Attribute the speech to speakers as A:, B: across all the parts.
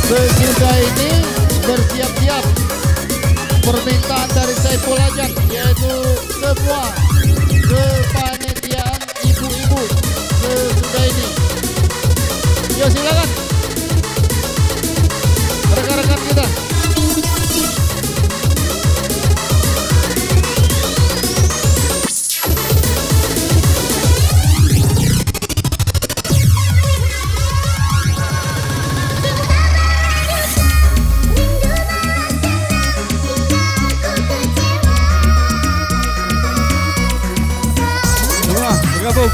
A: Sesudah ini bersiap-siap permintaan dari Saiful Ajak, yaitu semua kepanitiaan ibu-ibu sesudah ini. Yo silakan rekan-rekan kita.
B: Bergabung.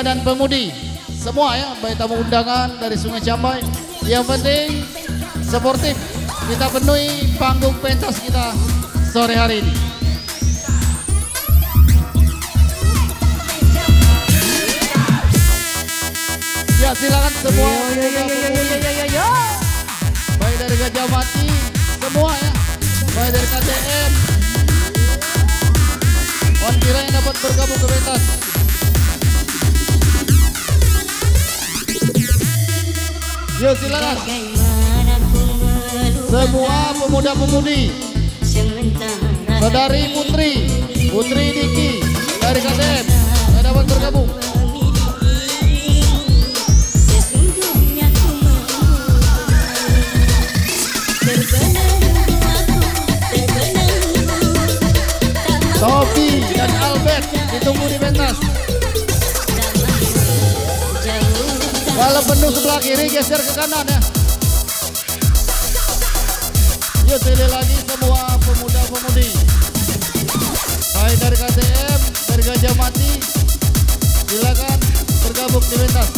A: dan pemudi semua ya, baik tamu undangan dari Sungai Jambai. Yang penting sportif, kita penuhi panggung pentas kita sore hari ini. Ya silakan semua baik dari Gajah Mati semua ya, baik dari KTM, Wan Kira yang dapat bergabung ke pentas. Yuk silakan semua pemuda-pemudi, saudari Putri Diki dari KTM yang dapat bergabung. Topi dan Albert ditunggu di pentas. Kalau penuh sebelah kiri geser ke kanan ya. Yuk sekali lagi semua pemuda-pemudi, baik dari KTM, dari Gajah Mati, silakan bergabung di pentas.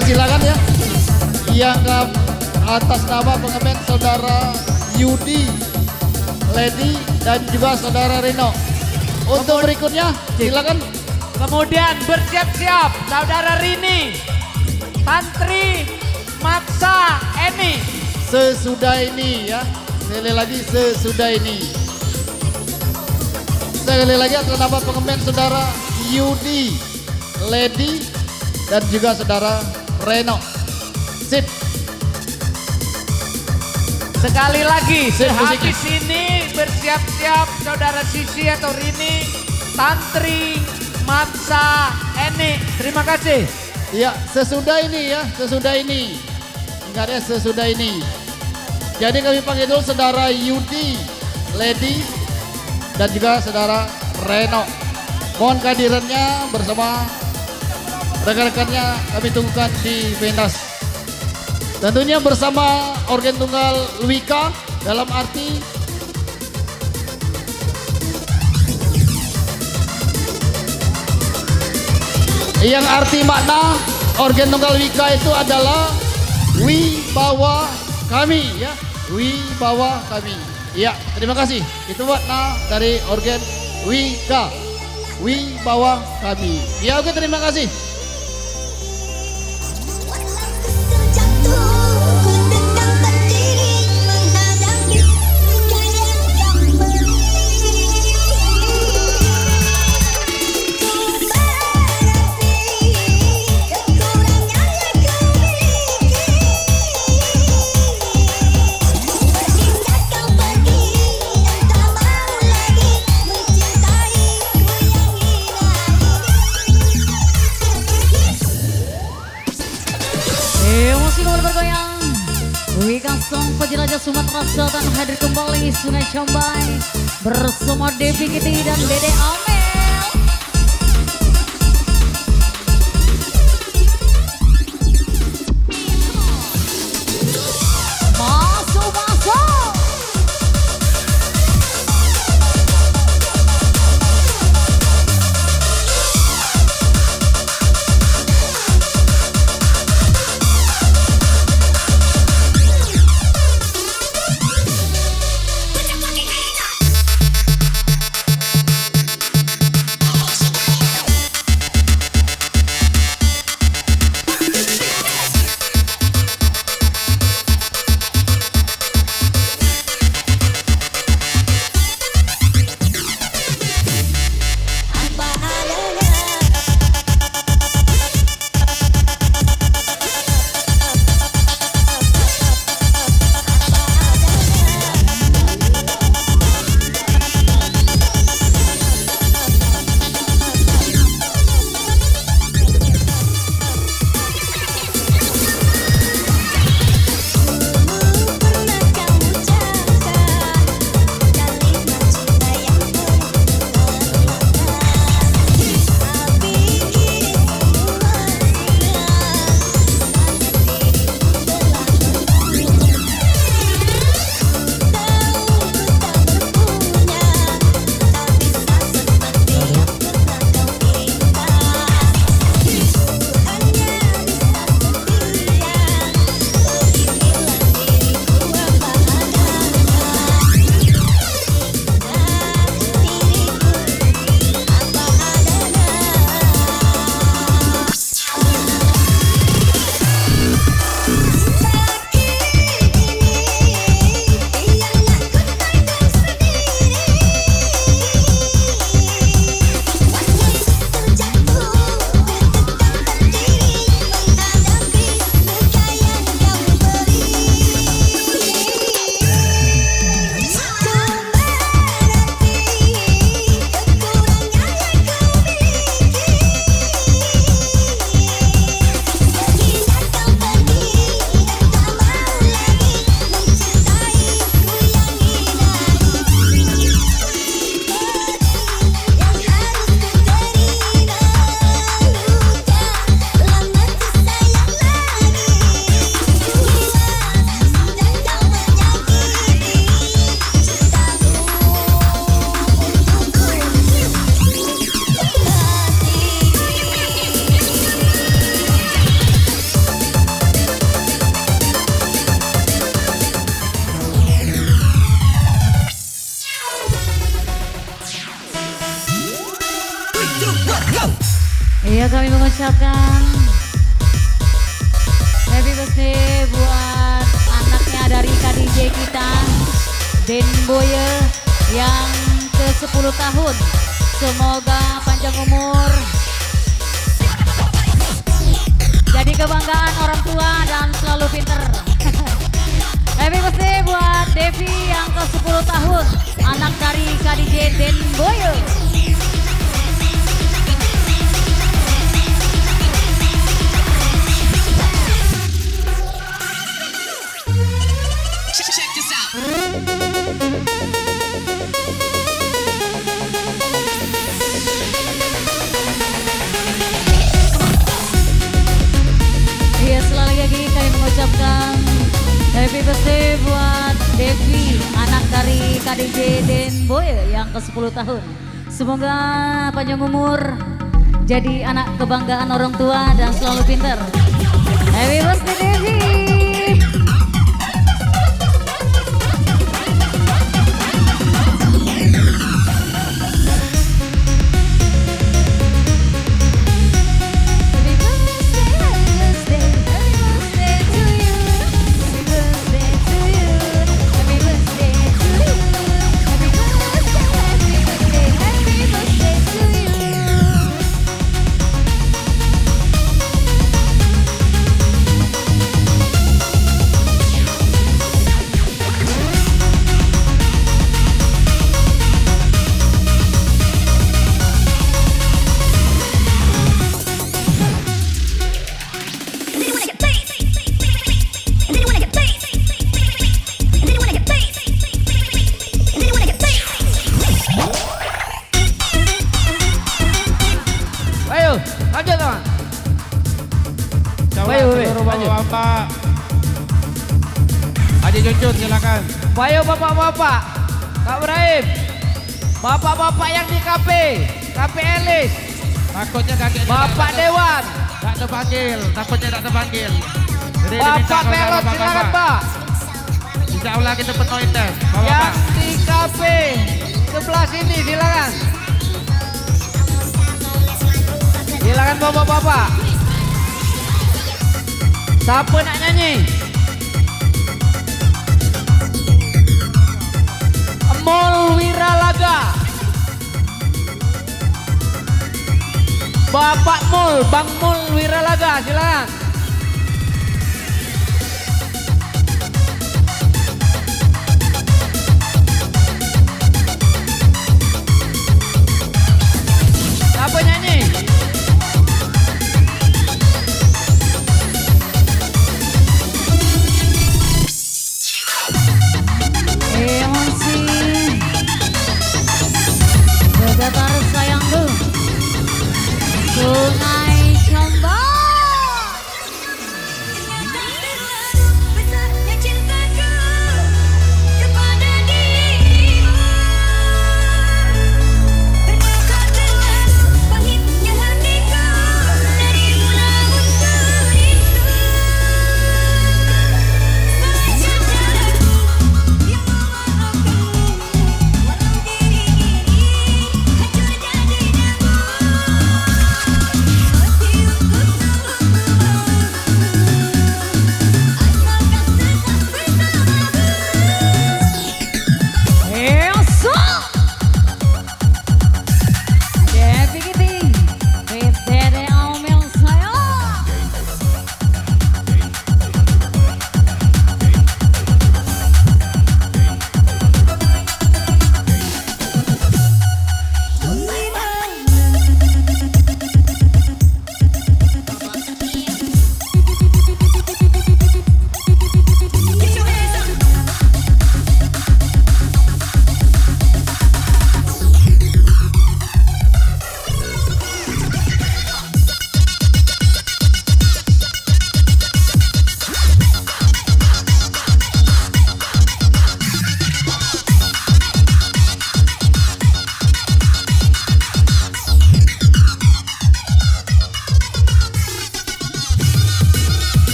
A: Dipersilakan ya. Yang ke atas nama pengemen saudara Yudi, Lady dan juga saudara Rino. Untuk berikutnya silakan.
B: Kemudian bersiap-siap saudara Rini, Tantri, Matsa, Eni.
A: Sesudah ini ya. Sekali lagi sesudah ini. Sekali lagi atas nama pengemen saudara Yudi, Lady dan juga saudara Reno. Sip.
B: Sekali lagi
A: Sip,
B: sehabis ini bersiap-siap saudara Sisi atau Rini, Tantri, Matsa, Eni. Terima kasih.
A: Ya, sesudah ini ya, sesudah ini. Ingat ya, sesudah ini. Jadi kami panggil dulu saudara Yudi, Lady dan juga saudara Reno. Mohon kehadirannya bersama rekan-rekannya kami tunggukan di pentas. Tentunya bersama organ tunggal Wika dalam arti yang arti makna organ tunggal Wika itu adalah wibawa kami ya, wibawa kami. Ya, terima kasih. Itu makna dari organ Wika, wibawa kami. Ya, oke, terima kasih.
C: Masih kembali bergoyang. Wika Song Penjelaja Sumatera Selatan hadir kembali Sungai Cambai bersama Devi Kitty dan Dede Amel. Masuk, masuk. Iya, kami mengucapkan happy birthday buat anaknya dari KDJ kita, Den Boye yang ke-10 tahun. Semoga panjang umur, jadi kebanggaan orang tua dan selalu pinter. Happy birthday buat Devi yang ke-10 tahun, anak dari KDJ Den Boye.
D: Check this out.
C: Iya, sekali lagi kami mengucapkan happy birthday buat Devi, anak dari KDJ Den Boye yang ke-10 tahun. Semoga panjang umur, jadi anak kebanggaan orang tua dan selalu pintar. Happy birthday Devi.
B: Lanjut teman.
A: Coba seluruh bapak-bapak. Adik Junjun silakan.
B: Ayo bapak-bapak, Kak Ibrahim, bapak-bapak yang di KP Elis,
A: Takutnya kakek
B: Bapak Dewan,
A: tak terpanggil, takutnya tak terpanggil. Jadi
B: Bapak Pelot silakan Pak.
A: Insya Allah kita penuhi tes.
B: Yang
A: Bapak-bapak.
B: di KP sebelah sini silakan. Silakan bapak-bapak. Siapa nak nyanyi? Mul Wiralaga. Bapak Mul, Bang Mul Wiralaga silakan. Siapa nyanyi?
C: Emosi bergetar sayangku, Sungai Camba.
D: Besarnya cintaku kepada dirimu, ternyata telah pahitnya hatiku darimu namun ku rindu. Saudaraku yang memaafkanmu, walau diri ini hancur jadi debu.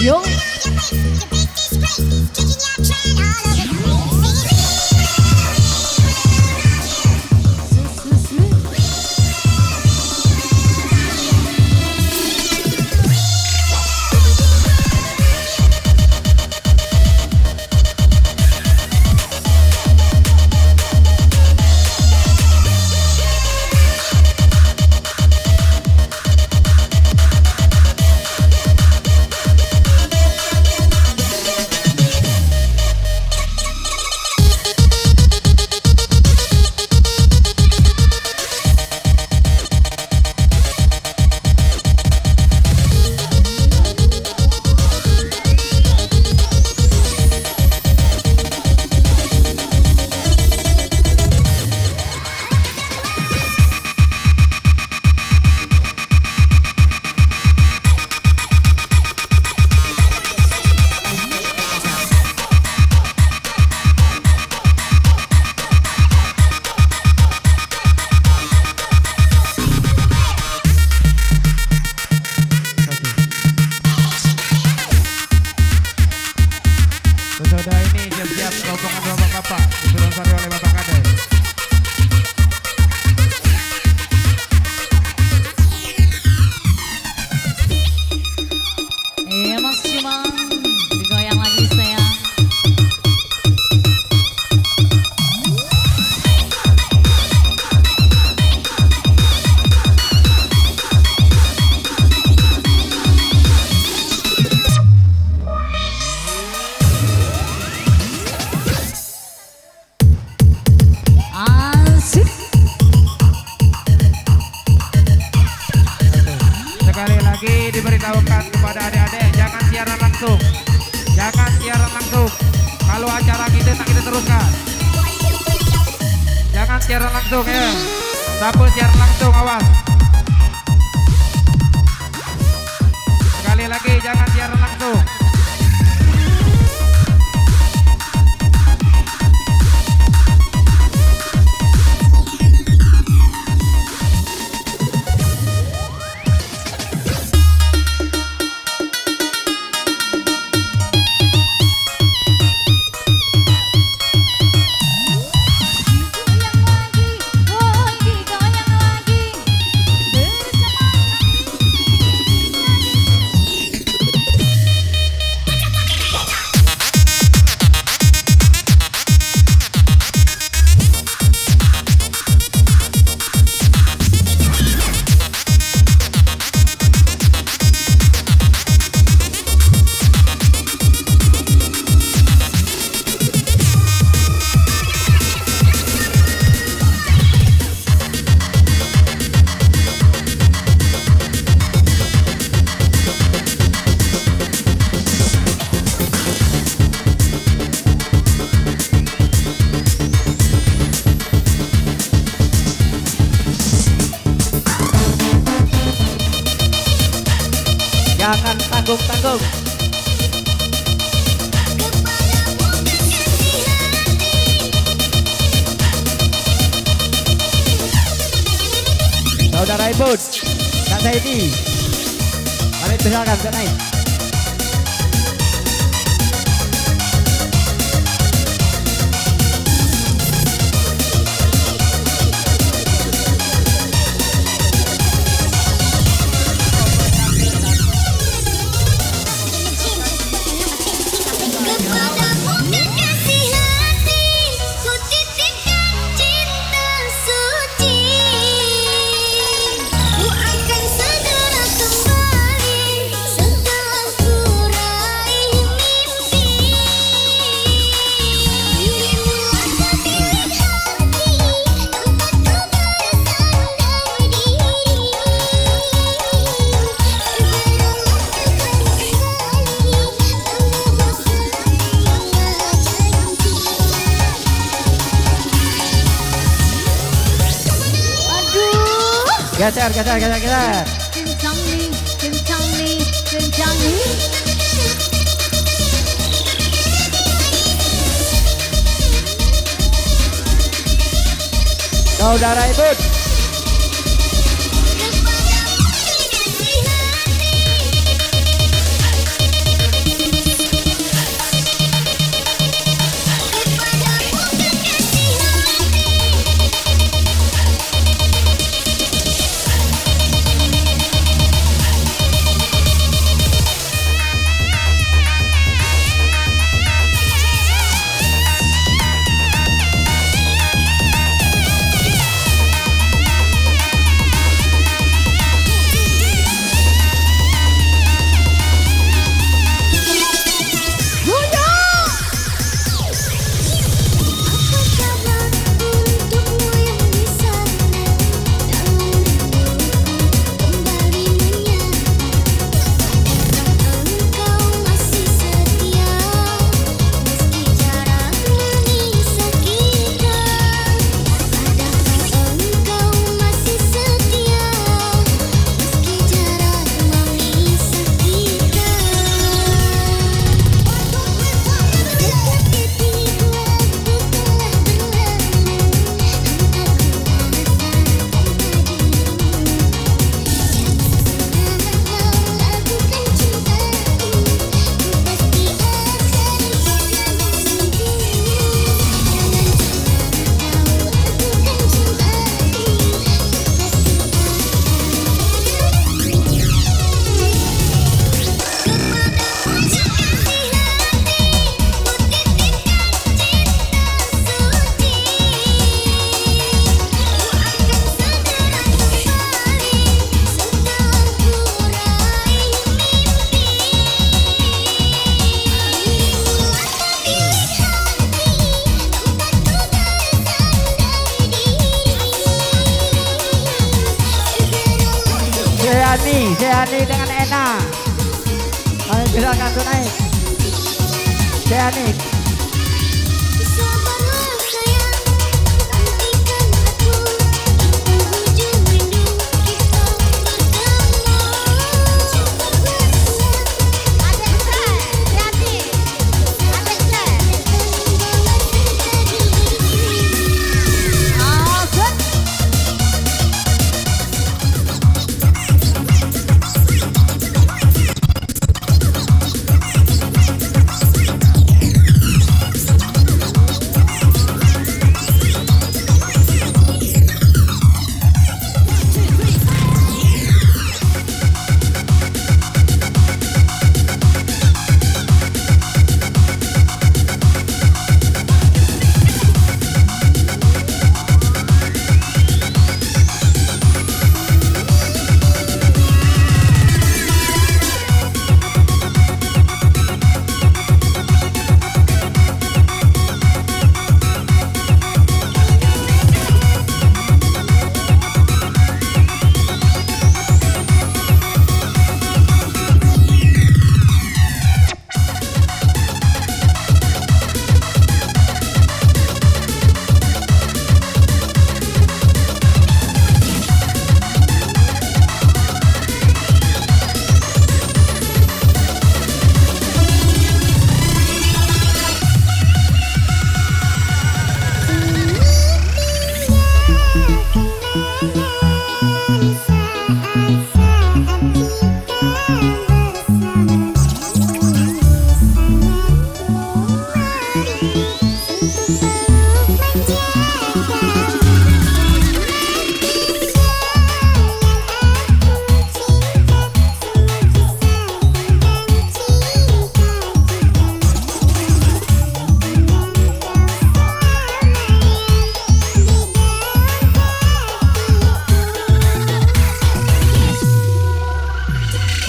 C: Yo.
B: Sesudah ini siap-siap rombongan bapak-bapak disuruh oleh Bapak Kades.
C: Iya Mas Cimang, digoyang lagi saya. Asik.
B: Sekali lagi diberitahukan kepada adik-adik, jangan siaran langsung. Jangan siaran langsung. Kalau acara kita teruskan. Jangan siaran langsung ya. Siapa siaran langsung, awas. Sekali lagi jangan siaran langsung.
E: Jangan tanggung-tanggung. Saudara Ibun, Kak Saidi, mari silakan Kak naik.
D: Kepadamu kekasih hati, ku titipkan cinta suci. Ku akan segera kembali setelah ku raih mimpi. Dirimu adalah milik hati, tempatku bersandar diri.
E: Geser.
C: Kencang nih.
E: Saudara Ibun, Seani dengan Ena. Kalian silakan tuh naik. Seani.
D: Sabarlah sayang, nantikan aku di ujung rindu kita bersama. Ada kreatif, ada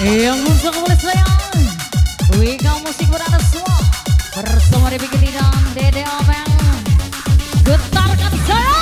C: Yang untuk mulai sayang Wika musik berada semua bersama Debbie Gini dan Dede Abel. Getarkan saya.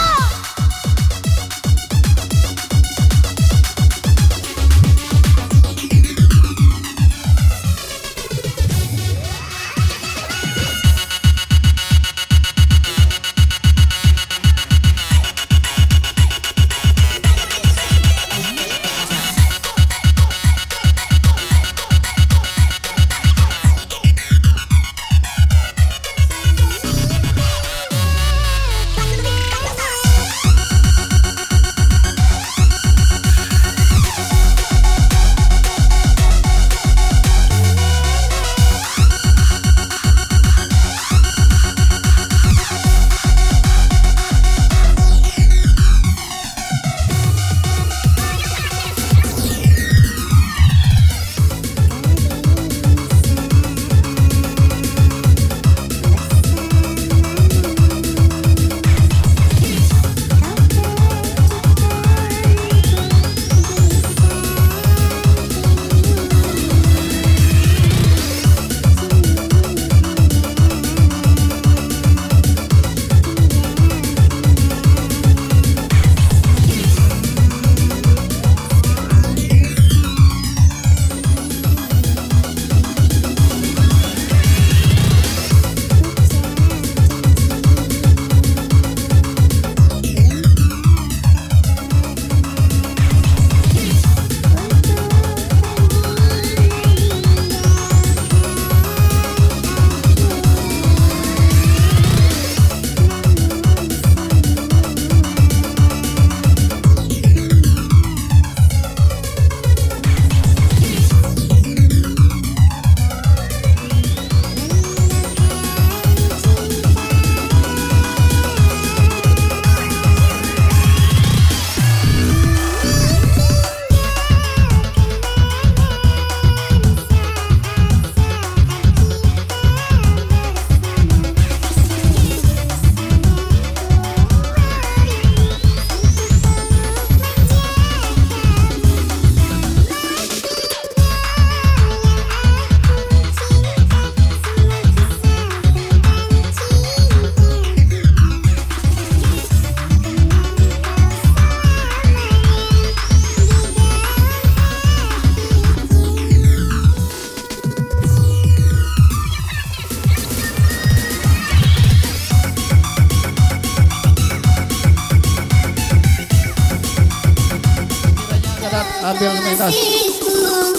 A: pentas.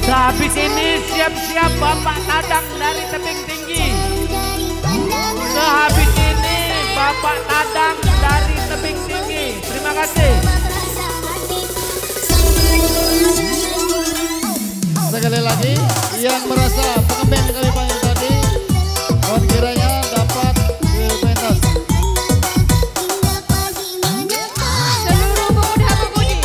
B: Sehabis ini siap-siap Bapak Nadang dari tebing tinggi. Sehabis ini Bapak Nadang dari tebing tinggi. Terima kasih.
A: Sekali lagi, yang merasa pengemban yang kami panggil tadi, mohon kiranya dapat ke pentas.
C: Seluruh pemuda pemudi.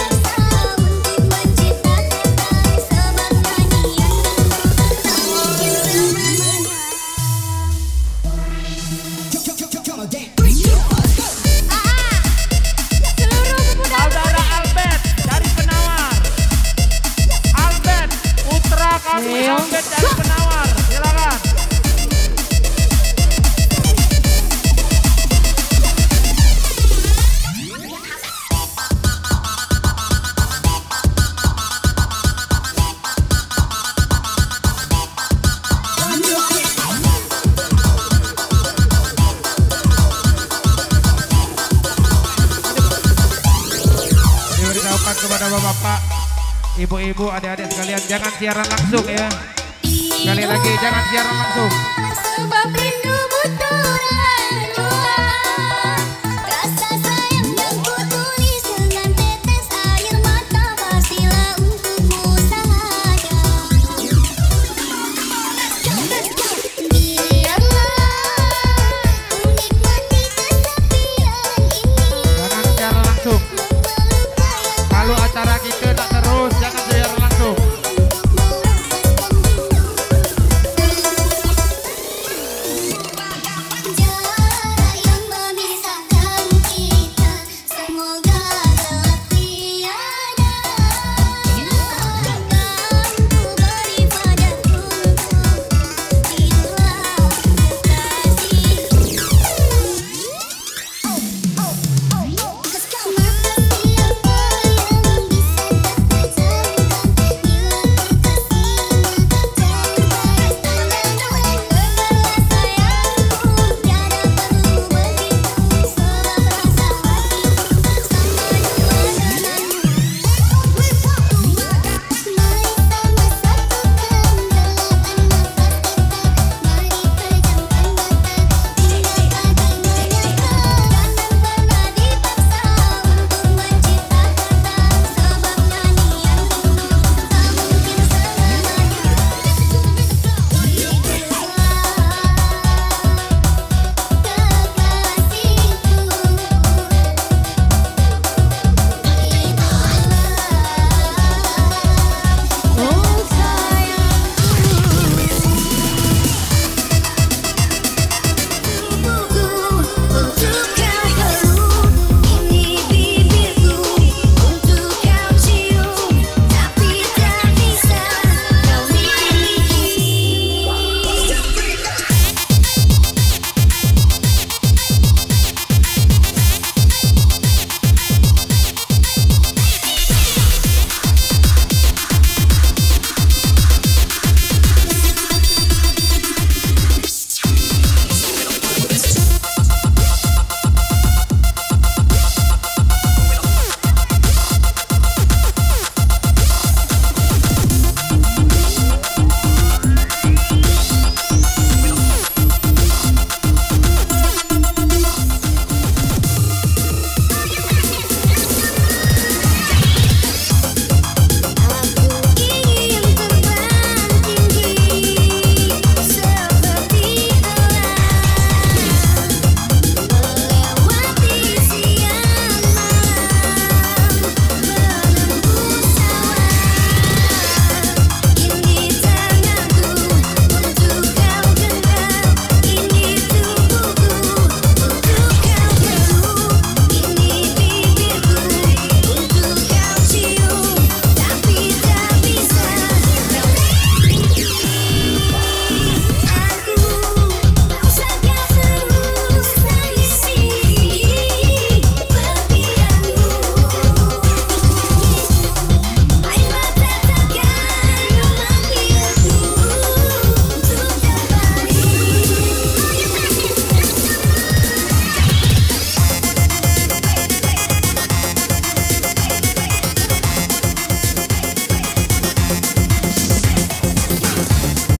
B: Saudara Albert dari Penawar. Albert, putra kami Albert dari Penawar. Silakan. Diberitahukan kepada bapak-bapak, ibu-ibu, adik-adik sekalian, jangan siaran langsung ya. Sekali lagi, jangan siaran langsung.
D: Sebab rindu butuh